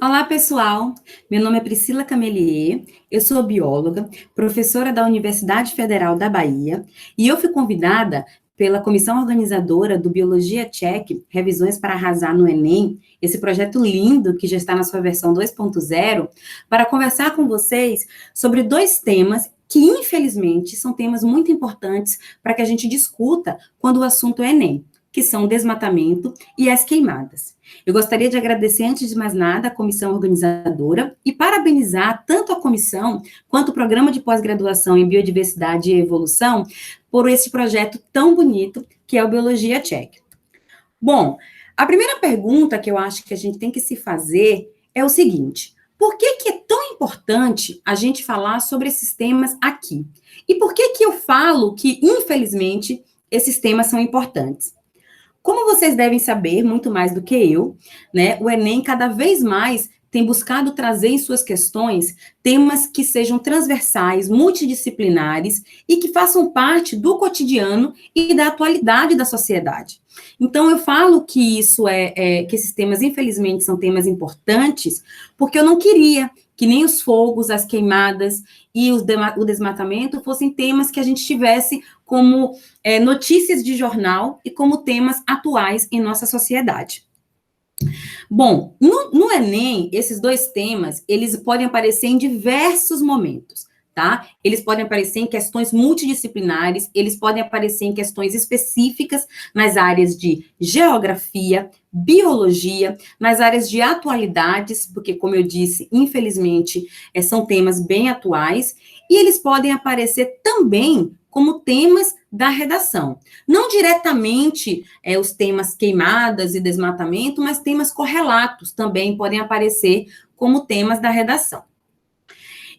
Olá, pessoal. Meu nome é Priscila Camelier, eu sou bióloga, professora da Universidade Federal da Bahia, e eu fui convidada pela comissão organizadora do Biologia Check, Revisões para Arrasar no Enem, esse projeto lindo que já está na sua versão 2.0, para conversar com vocês sobre dois temas que, infelizmente, são temas muito importantes para que a gente discuta quando o assunto é Enem, que são o desmatamento e as queimadas. Eu gostaria de agradecer, antes de mais nada, a comissão organizadora e parabenizar tanto a comissão quanto o programa de pós-graduação em Biodiversidade e Evolução por esse projeto tão bonito que é o Biologia Check. Bom, a primeira pergunta que eu acho que a gente tem que se fazer é o seguinte: por que é tão importante a gente falar sobre esses temas aqui? E por que eu falo que, infelizmente, esses temas são importantes? Como vocês devem saber, muito mais do que eu, né, o Enem cada vez mais tem buscado trazer em suas questões temas que sejam transversais, multidisciplinares e que façam parte do cotidiano e da atualidade da sociedade. Então, eu falo que que esses temas, infelizmente, são temas importantes, porque eu não queria que nem os fogos, as queimadas e o desmatamento fossem temas que a gente tivesse como notícias de jornal e como temas atuais em nossa sociedade. Bom, no Enem, esses dois temas, eles podem aparecer em diversos momentos, tá? Eles podem aparecer em questões multidisciplinares, eles podem aparecer em questões específicas nas áreas de geografia, biologia, nas áreas de atualidades, porque, como eu disse, infelizmente, são temas bem atuais, e eles podem aparecer também como temas da redação. Não diretamente os temas queimadas e desmatamento, mas temas correlatos também podem aparecer como temas da redação.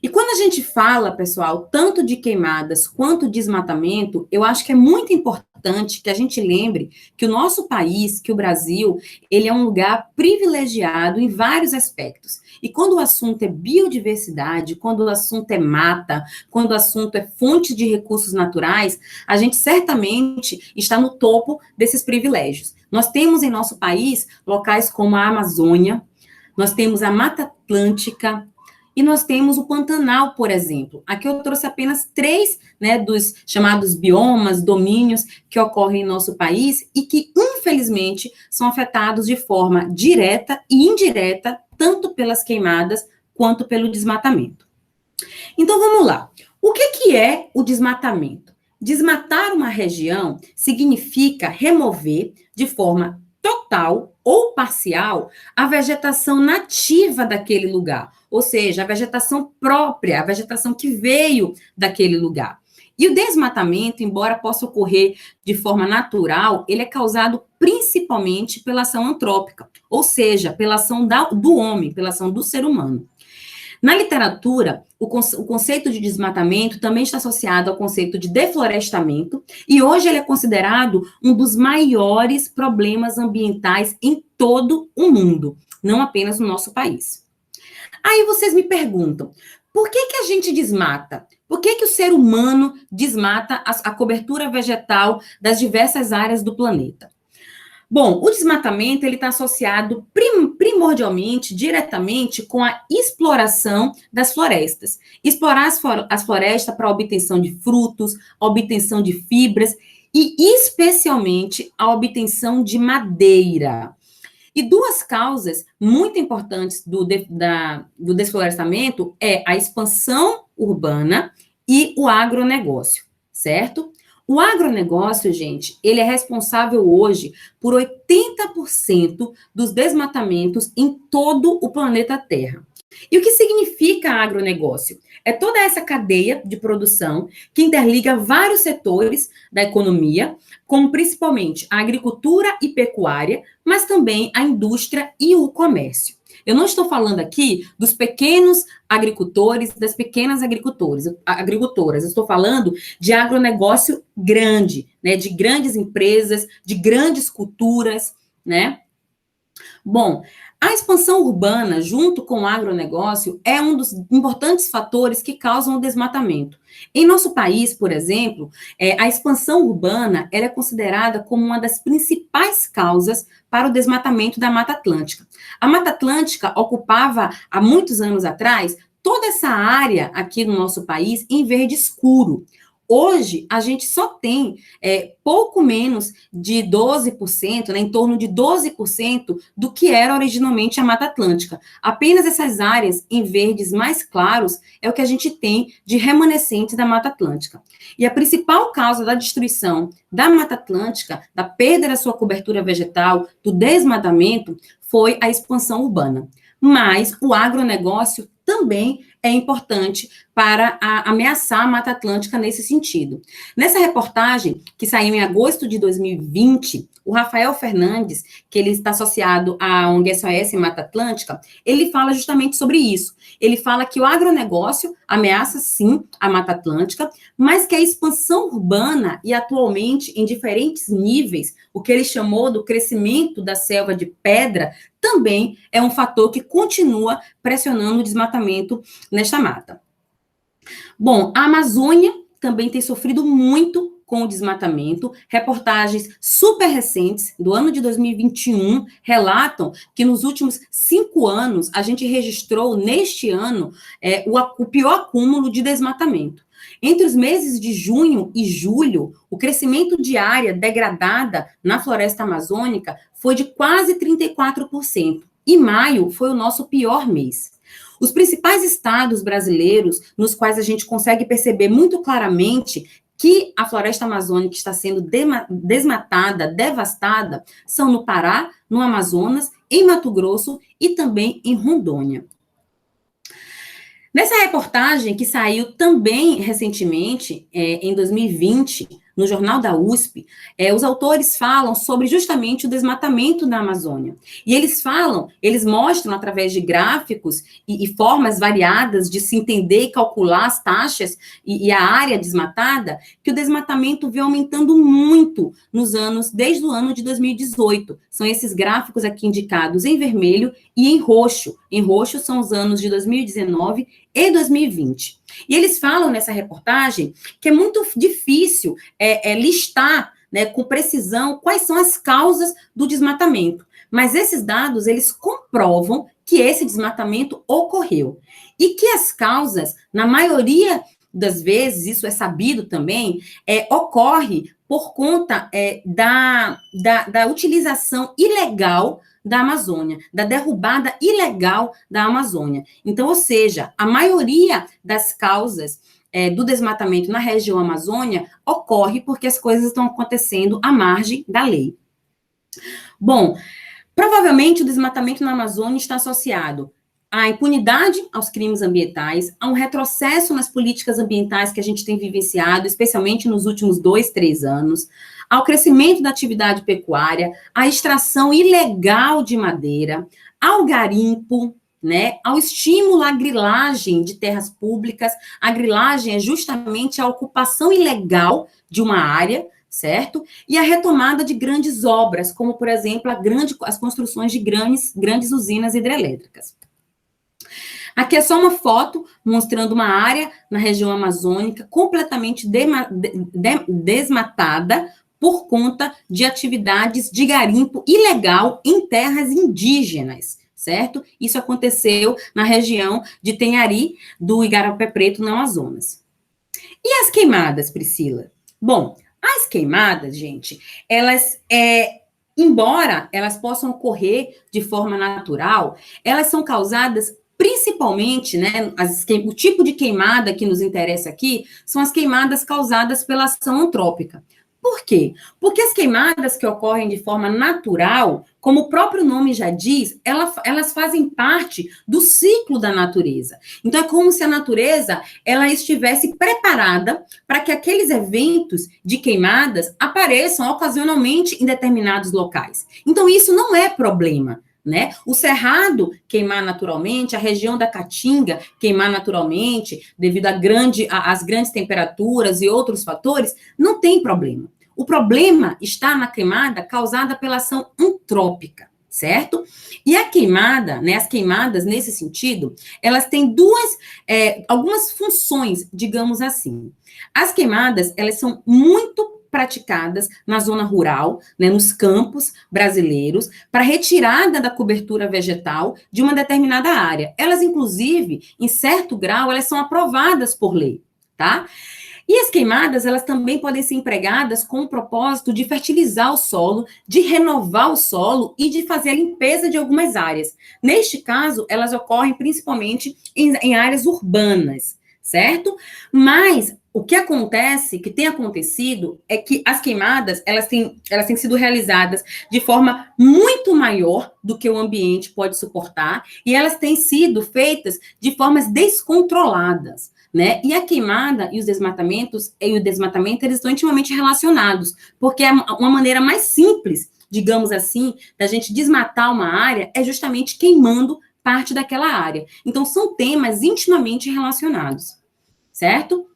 E quando a gente fala, pessoal, tanto de queimadas quanto desmatamento, eu acho que é muito importante que a gente lembre que o nosso país, que o Brasil, ele é um lugar privilegiado em vários aspectos. E quando o assunto é biodiversidade, quando o assunto é mata, quando o assunto é fonte de recursos naturais, a gente certamente está no topo desses privilégios. Nós temos em nosso país locais como a Amazônia, nós temos a Mata Atlântica, e nós temos o Pantanal, por exemplo. Aqui eu trouxe apenas 3, né, dos chamados biomas, domínios que ocorrem em nosso país e que, infelizmente, são afetados de forma direta e indireta, tanto pelas queimadas quanto pelo desmatamento. Então, vamos lá. O que é o desmatamento? Desmatar uma região significa remover de forma total ou parcial a vegetação nativa daquele lugar, ou seja, a vegetação própria, a vegetação que veio daquele lugar. E o desmatamento, embora possa ocorrer de forma natural, ele é causado principalmente pela ação antrópica, ou seja, pela ação do homem, pela ação do ser humano. Na literatura, o conceito de desmatamento também está associado ao conceito de deflorestamento, e hoje ele é considerado um dos maiores problemas ambientais em todo o mundo, não apenas no nosso país. Aí vocês me perguntam, por que a gente desmata? Por que o ser humano desmata a cobertura vegetal das diversas áreas do planeta? Bom, o desmatamento ele está associado primordialmente, diretamente, com a exploração das florestas. Explorar as florestas para a obtenção de frutos, a obtenção de fibras e, especialmente, a obtenção de madeira. E duas causas muito importantes do desflorestamento é a expansão urbana e o agronegócio, certo? O agronegócio, gente, ele é responsável hoje por 80% dos desmatamentos em todo o planeta Terra. E o que significa agronegócio? É toda essa cadeia de produção que interliga vários setores da economia, como principalmente a agricultura e pecuária, mas também a indústria e o comércio. Eu não estou falando aqui dos pequenos agricultores, das pequenas agricultoras. Eu estou falando de agronegócio grande, né, de grandes empresas, de grandes culturas, né? Bom, a expansão urbana, junto com o agronegócio, é um dos importantes fatores que causam o desmatamento. Em nosso país, por exemplo, a expansão urbana ela é considerada como uma das principais causas para o desmatamento da Mata Atlântica. A Mata Atlântica ocupava, há muitos anos atrás, toda essa área aqui no nosso país em verde escuro. Hoje, a gente só tem pouco menos de 12%, né, em torno de 12% do que era originalmente a Mata Atlântica. Apenas essas áreas em verdes mais claros é o que a gente tem de remanescentes da Mata Atlântica. E a principal causa da destruição da Mata Atlântica, da perda da sua cobertura vegetal, do desmatamento, foi a expansão urbana. Mas o agronegócio também é importante para ameaçar a Mata Atlântica nesse sentido. Nessa reportagem, que saiu em agosto de 2020, o Rafael Fernandes, que ele está associado à ONG SOS Mata Atlântica, ele fala justamente sobre isso. Ele fala que o agronegócio ameaça, sim, a Mata Atlântica, mas que a expansão urbana, e atualmente em diferentes níveis, o que ele chamou do crescimento da selva de pedra, também é um fator que continua pressionando o desmatamento nesta mata. Bom, a Amazônia também tem sofrido muito com o desmatamento. Reportagens super recentes, do ano de 2021, relatam que nos últimos 5 anos, a gente registrou, neste ano, o pior acúmulo de desmatamento. Entre os meses de junho e julho, o crescimento de área degradada na floresta amazônica foi de quase 34%. E maio foi o nosso pior mês. Os principais estados brasileiros, nos quais a gente consegue perceber muito claramente que a floresta amazônica está sendo desmatada, devastada, são no Pará, no Amazonas, em Mato Grosso e também em Rondônia. Nessa reportagem, que saiu também recentemente, em 2020, no Jornal da USP, os autores falam sobre justamente o desmatamento na Amazônia. E eles mostram através de gráficos e formas variadas de se entender e calcular as taxas e a área desmatada, que o desmatamento vem aumentando muito desde o ano de 2018. São esses gráficos aqui indicados em vermelho e em roxo. Em roxo são os anos de 2019 e 2020. E eles falam nessa reportagem que é muito difícil listar, né, com precisão quais são as causas do desmatamento. Mas esses dados, eles comprovam que esse desmatamento ocorreu. E que as causas, na maioria das vezes, isso é sabido também, ocorre por conta da utilização ilegal da Amazônia, da derrubada ilegal da Amazônia. Então, ou seja, a maioria das causas do desmatamento na região Amazônia ocorre porque as coisas estão acontecendo à margem da lei. Bom, provavelmente o desmatamento na Amazônia está associado à impunidade aos crimes ambientais, a um retrocesso nas políticas ambientais que a gente tem vivenciado, especialmente nos últimos 2, 3 anos, ao crescimento da atividade pecuária, à extração ilegal de madeira, ao garimpo, né, ao estímulo à grilagem de terras públicas. A grilagem é justamente a ocupação ilegal de uma área, certo? E a retomada de grandes obras, como, por exemplo, as construções de grandes usinas hidrelétricas. Aqui é só uma foto mostrando uma área na região amazônica completamente desmatada por conta de atividades de garimpo ilegal em terras indígenas, certo? Isso aconteceu na região de Tenhari, do Igarapé Preto, no Amazonas. E as queimadas, Priscila? Bom, as queimadas, gente, embora elas possam ocorrer de forma natural, elas são causadas principalmente, né, o tipo de queimada que nos interessa aqui são as queimadas causadas pela ação antrópica. Por quê? Porque as queimadas que ocorrem de forma natural, como o próprio nome já diz, elas fazem parte do ciclo da natureza. Então, é como se a natureza ela estivesse preparada para que aqueles eventos de queimadas apareçam ocasionalmente em determinados locais. Então, isso não é problema, né? O cerrado queimar naturalmente, a região da Caatinga queimar naturalmente, devido às grandes temperaturas e outros fatores, não tem problema. O problema está na queimada causada pela ação antrópica, certo? E a queimada, né, as queimadas, nesse sentido, elas têm algumas funções, digamos assim. As queimadas, elas são muito praticadas na zona rural, né, nos campos brasileiros, para retirada da cobertura vegetal de uma determinada área. Elas, inclusive, em certo grau, elas são aprovadas por lei, tá? E as queimadas, elas também podem ser empregadas com o propósito de fertilizar o solo, de renovar o solo e de fazer a limpeza de algumas áreas. Neste caso, elas ocorrem principalmente em áreas urbanas, certo? Mas o que acontece, que tem acontecido, é que as queimadas, elas têm sido realizadas de forma muito maior do que o ambiente pode suportar, e elas têm sido feitas de formas descontroladas, né? E a queimada e o desmatamento, eles estão intimamente relacionados, porque é uma maneira mais simples, digamos assim, da gente desmatar uma área é justamente queimando parte daquela área. Então, são temas intimamente relacionados, certo?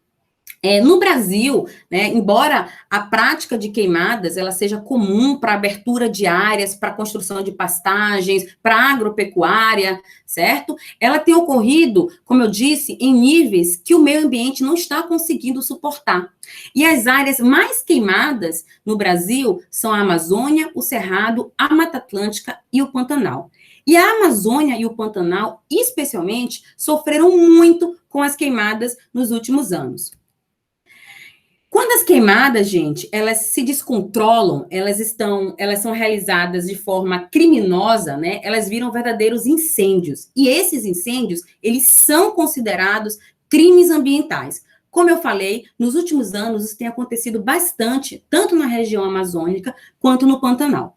No Brasil, né, embora a prática de queimadas ela seja comum para abertura de áreas, para construção de pastagens, para agropecuária, certo? Ela tem ocorrido, como eu disse, em níveis que o meio ambiente não está conseguindo suportar. E as áreas mais queimadas no Brasil são a Amazônia, o Cerrado, a Mata Atlântica e o Pantanal. E a Amazônia e o Pantanal, especialmente, sofreram muito com as queimadas nos últimos anos. Quando as queimadas, gente, elas se descontrolam, elas são realizadas de forma criminosa, né? Elas viram verdadeiros incêndios. E esses incêndios, eles são considerados crimes ambientais. Como eu falei, nos últimos anos isso tem acontecido bastante, tanto na região amazônica quanto no Pantanal.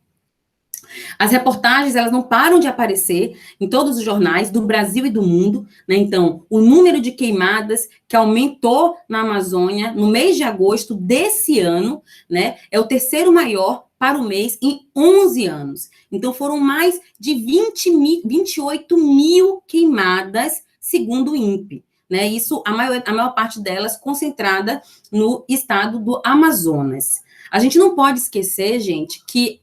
As reportagens, elas não param de aparecer em todos os jornais do Brasil e do mundo, né? Então, o número de queimadas que aumentou na Amazônia no mês de agosto desse ano, né, é o terceiro maior para o mês em 11 anos. Então, foram mais de 28 mil queimadas, segundo o INPE. Né? Isso, a maior parte delas concentrada no estado do Amazonas. A gente não pode esquecer, gente, que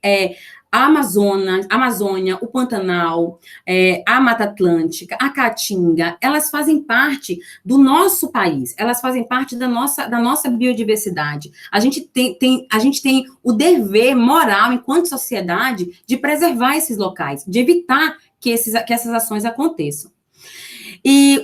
a Amazônia, o Pantanal, a Mata Atlântica, a Caatinga, elas fazem parte do nosso país, elas fazem parte da nossa biodiversidade. A gente tem o dever moral, enquanto sociedade, de preservar esses locais, de evitar que essas ações aconteçam. E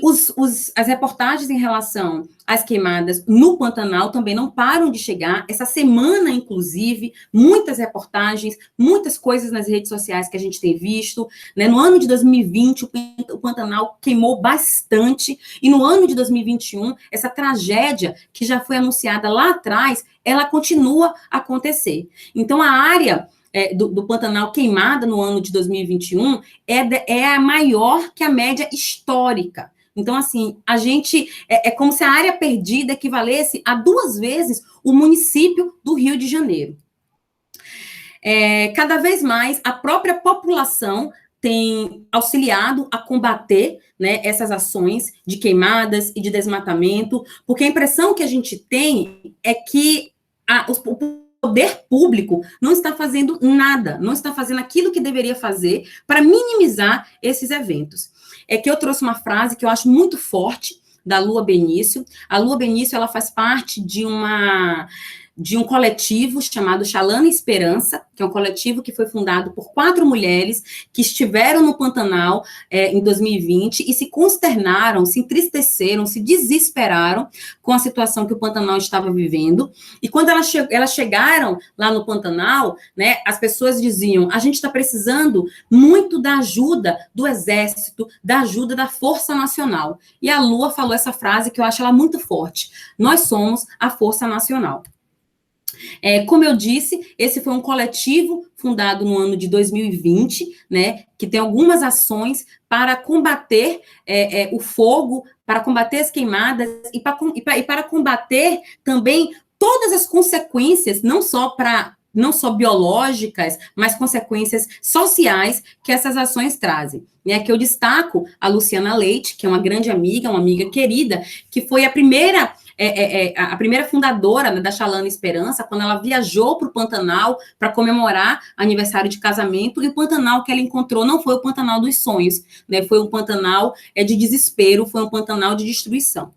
as reportagens em relação às queimadas no Pantanal também não param de chegar. Essa semana, inclusive, muitas reportagens, muitas coisas nas redes sociais que a gente tem visto. Né? No ano de 2020, o Pantanal queimou bastante. E no ano de 2021, essa tragédia que já foi anunciada lá atrás, ela continua a acontecer. Então, a área do Pantanal queimada no ano de 2021 é a maior que a média histórica. Então, assim, a gente é como se a área perdida equivalesse a 2 vezes o município do Rio de Janeiro. Cada vez mais, a própria população tem auxiliado a combater, né, essas ações de queimadas e de desmatamento, porque a impressão que a gente tem é que o poder público não está fazendo nada, não está fazendo aquilo que deveria fazer para minimizar esses eventos. É que eu trouxe uma frase que eu acho muito forte, da Lua Benício. A Lua Benício, ela faz parte de um coletivo chamado Xalana Esperança, que é um coletivo que foi fundado por 4 mulheres que estiveram no Pantanal em 2020 e se consternaram, se entristeceram, se desesperaram com a situação que o Pantanal estava vivendo. E quando elas chegaram lá no Pantanal, né, as pessoas diziam, a gente está precisando muito da ajuda do Exército, da ajuda da Força Nacional. E a Lua falou essa frase que eu acho ela muito forte. Nós somos a Força Nacional. Como eu disse, esse foi um coletivo fundado no ano de 2020, né, que tem algumas ações para combater o fogo, para combater as queimadas e para combater também todas as consequências, não só biológicas, mas consequências sociais que essas ações trazem. Que eu destaco a Luciana Leite, que é uma grande amiga, uma amiga querida, que foi a primeira a primeira fundadora, né, da Chalana Esperança, quando ela viajou para o Pantanal para comemorar aniversário de casamento, e o Pantanal que ela encontrou não foi o Pantanal dos sonhos, né, foi um Pantanal de desespero, foi um Pantanal de destruição.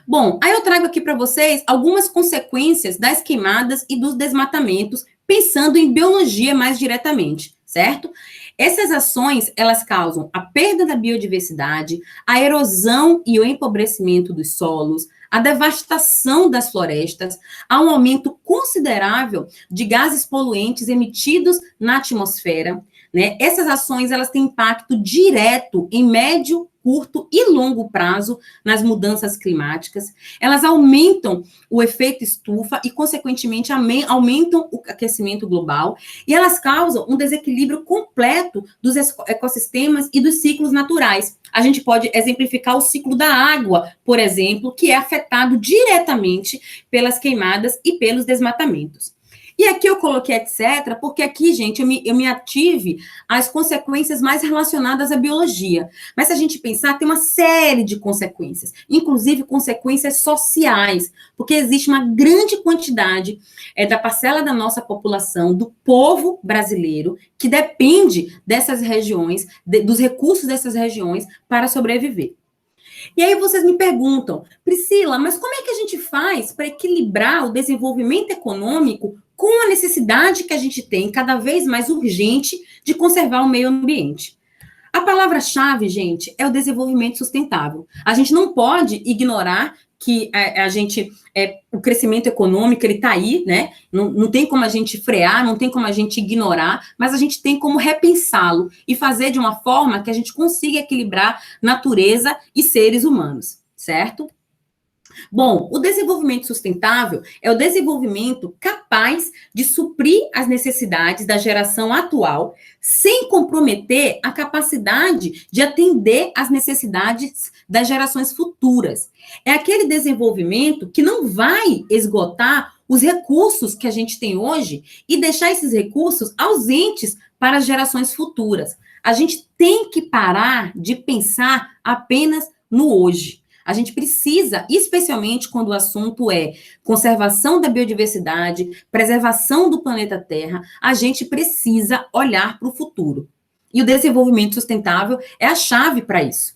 Bom, aí eu trago aqui para vocês algumas consequências das queimadas e dos desmatamentos, pensando em biologia mais diretamente, certo? Essas ações, elas causam a perda da biodiversidade, a erosão e o empobrecimento dos solos, a devastação das florestas, há um aumento considerável de gases poluentes emitidos na atmosfera, né? Essas ações, elas têm impacto direto em médio, curto e longo prazo nas mudanças climáticas, elas aumentam o efeito estufa e, consequentemente, aumentam o aquecimento global, e elas causam um desequilíbrio completo dos ecossistemas e dos ciclos naturais. A gente pode exemplificar o ciclo da água, por exemplo, que é afetado diretamente pelas queimadas e pelos desmatamentos. E aqui eu coloquei etc, porque aqui, gente, eu me ative às consequências mais relacionadas à biologia. Mas se a gente pensar, tem uma série de consequências, inclusive consequências sociais, porque existe uma grande quantidade da parcela da nossa população, do povo brasileiro, que depende dessas regiões, dos recursos dessas regiões para sobreviver. E aí vocês me perguntam, Priscila, mas como é que a gente faz para equilibrar o desenvolvimento econômico com a necessidade que a gente tem, cada vez mais urgente, de conservar o meio ambiente? A palavra-chave, gente, é o desenvolvimento sustentável. A gente não pode ignorar que o crescimento econômico, ele está aí, né? Não tem como a gente frear, não tem como a gente ignorar, mas a gente tem como repensá-lo e fazer de uma forma que a gente consiga equilibrar natureza e seres humanos, certo? Bom, o desenvolvimento sustentável é o desenvolvimento capaz de suprir as necessidades da geração atual, sem comprometer a capacidade de atender às necessidades das gerações futuras. É aquele desenvolvimento que não vai esgotar os recursos que a gente tem hoje e deixar esses recursos ausentes para as gerações futuras. A gente tem que parar de pensar apenas no hoje. A gente precisa, especialmente quando o assunto é conservação da biodiversidade, preservação do planeta Terra, a gente precisa olhar para o futuro. E o desenvolvimento sustentável é a chave para isso.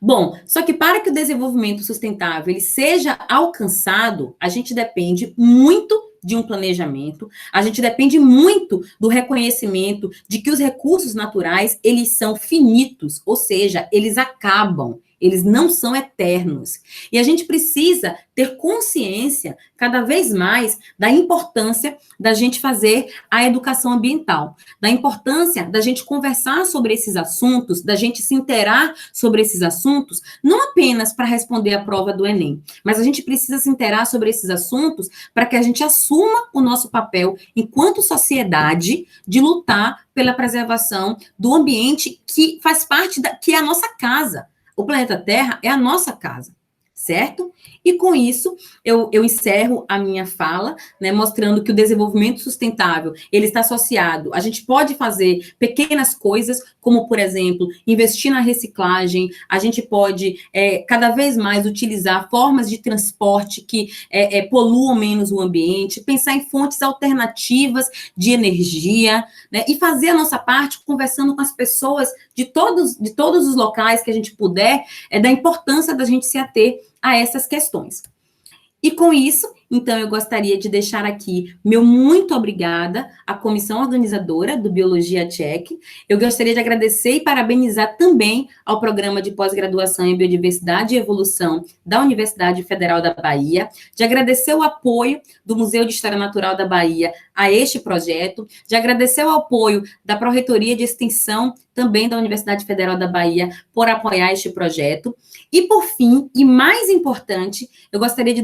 Bom, só que para que o desenvolvimento sustentável ele seja alcançado, a gente depende muito de um planejamento, a gente depende muito do reconhecimento de que os recursos naturais, eles são finitos, ou seja, eles acabam. Eles não são eternos. E a gente precisa ter consciência, cada vez mais, da importância da gente fazer a educação ambiental, da importância da gente conversar sobre esses assuntos, da gente se inteirar sobre esses assuntos, não apenas para responder a prova do Enem, mas a gente precisa se inteirar sobre esses assuntos para que a gente assuma o nosso papel enquanto sociedade de lutar pela preservação do ambiente que faz parte que é a nossa casa. O planeta Terra é a nossa casa, certo? E com isso, eu encerro a minha fala, né, mostrando que o desenvolvimento sustentável, ele está associado, a gente pode fazer pequenas coisas, como, por exemplo, investir na reciclagem, a gente pode cada vez mais utilizar formas de transporte que poluam menos o ambiente, pensar em fontes alternativas de energia, né, e fazer a nossa parte conversando com as pessoas de todos os locais que a gente puder, da importância da gente se ater a essas questões. E com isso, então, eu gostaria de deixar aqui meu muito obrigada à comissão organizadora do Biologia Check. Eu gostaria de agradecer e parabenizar também ao programa de pós-graduação em Biodiversidade e Evolução da Universidade Federal da Bahia, de agradecer o apoio do Museu de História Natural da Bahia a este projeto, de agradecer o apoio da Pró-Reitoria de Extensão também da Universidade Federal da Bahia por apoiar este projeto. E, por fim, e mais importante, eu gostaria de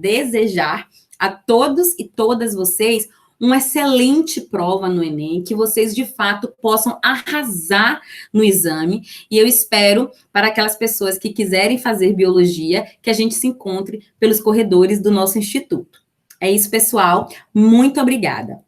desejar a todos e todas vocês uma excelente prova no Enem, que vocês, de fato, possam arrasar no exame, e eu espero, para aquelas pessoas que quiserem fazer biologia, que a gente se encontre pelos corredores do nosso instituto. É isso, pessoal. Muito obrigada.